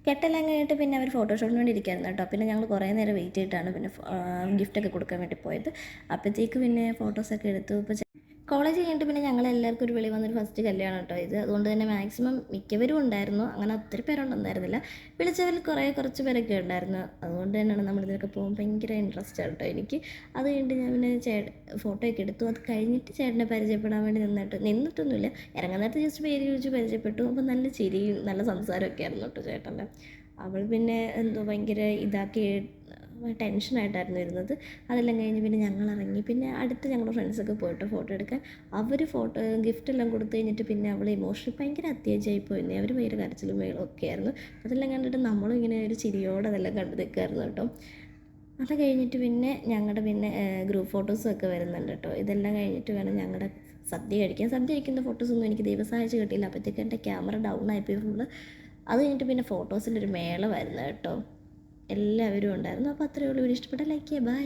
കെട്ടെല്ലാം കഴിഞ്ഞിട്ട് പിന്നെ അവർ ഫോട്ടോഷൂട്ടിന് വേണ്ടി ഇരിക്കുകയായിരുന്നു കേട്ടോ. പിന്നെ ഞങ്ങൾ കുറേ നേരം വെയിറ്റ് ചെയ്തിട്ടാണ് പിന്നെ ഗിഫ്റ്റൊക്കെ കൊടുക്കാൻ വേണ്ടി പോയത്. അപ്പോഴത്തേക്ക് പിന്നെ ഫോട്ടോസൊക്കെ എടുത്തു. ഇപ്പോൾ കോളേജ് കഴിഞ്ഞിട്ട് പിന്നെ ഞങ്ങളെല്ലാവർക്കും ഒരു വിളി വന്നൊരു ഫസ്റ്റ് കല്യാണം കേട്ടോ ഇത്. അതുകൊണ്ട് തന്നെ മാക്സിമം മിക്കവരും ഉണ്ടായിരുന്നു. അങ്ങനെ ഒത്തിരി പേരുണ്ടായിരുന്നില്ല. വിളിച്ചവരിൽ കുറച്ച് പേരൊക്കെ ഉണ്ടായിരുന്നു. അതുകൊണ്ട് തന്നെയാണ് നമ്മളിതിനൊക്കെ പോകാൻ ഭയങ്കര ഇൻട്രസ്റ്റ് കേട്ടോ എനിക്ക്. അത് കഴിഞ്ഞിട്ട് ഞാൻ പിന്നെ ഫോട്ടോയൊക്കെ എടുത്തു. അത് കഴിഞ്ഞിട്ട് ചേട്ടനെ പരിചയപ്പെടാൻ വേണ്ടി നിന്നിട്ടൊന്നുമില്ല. ഇറങ്ങാൻ നേരത്ത് ജസ്റ്റ് പേര് ചോദിച്ച് പരിചയപ്പെട്ടു. അപ്പോൾ നല്ല ചിരിയും നല്ല സംസാരമൊക്കെ ആയിരുന്നു കേട്ടോ ചേട്ടൻ്റെ. അവൾ പിന്നെ എന്തോ ഭയങ്കര ഇതാക്കി ടെൻഷനായിട്ടായിരുന്നു ഇരുന്നത്. അതെല്ലാം കഴിഞ്ഞ് പിന്നെ ഞങ്ങളിറങ്ങി. പിന്നെ അടുത്ത് ഞങ്ങളുടെ ഫ്രണ്ട്സൊക്കെ പോയിട്ട് ഫോട്ടോ എടുക്കാൻ. അവർ ഗിഫ്റ്റെല്ലാം കൊടുത്തു കഴിഞ്ഞിട്ട് പിന്നെ അവൾ ഇമോഷണലി ഭയങ്കര അത്യാവശ്യമായി പോയിരുന്നു. അവർ ഭയങ്കര കരച്ചിലും മേളും ഒക്കെ ആയിരുന്നു. അതെല്ലാം കണ്ടിട്ട് നമ്മളും ഇങ്ങനെ ഒരു ചിരിയോടെ അതെല്ലാം കണ്ടു നിൽക്കുമായിരുന്നു കേട്ടോ. അത് കഴിഞ്ഞിട്ട് പിന്നെ ഞങ്ങളുടെ ഗ്രൂപ്പ് ഫോട്ടോസൊക്കെ വരുന്നുണ്ട് കേട്ടോ. ഇതെല്ലാം കഴിഞ്ഞിട്ട് വേണം ഞങ്ങളുടെ സദ്യ കഴിക്കാൻ. സദ്യ കഴിക്കുന്ന ഫോട്ടോസൊന്നും എനിക്ക് ദൈവം സഹായിച്ച് കിട്ടിയില്ല. അപ്പോഴത്തേക്ക് എൻ്റെ ക്യാമറ ഡൗൺ ആയിപ്പോയി ഫുള്ള്. അത് കഴിഞ്ഞിട്ട് പിന്നെ ഫോട്ടോസിൻ്റെ ഒരു മേളമായിരുന്നു കേട്ടോ. എല്ലാവരും ഉണ്ടായിരുന്നു. അപ്പോൾ അത്രയേ ഉള്ളൂ. വീഡിയോ ഇഷ്ടപ്പെട്ടാൽ ലൈക്ക് ചെയ്യുക. ബൈ.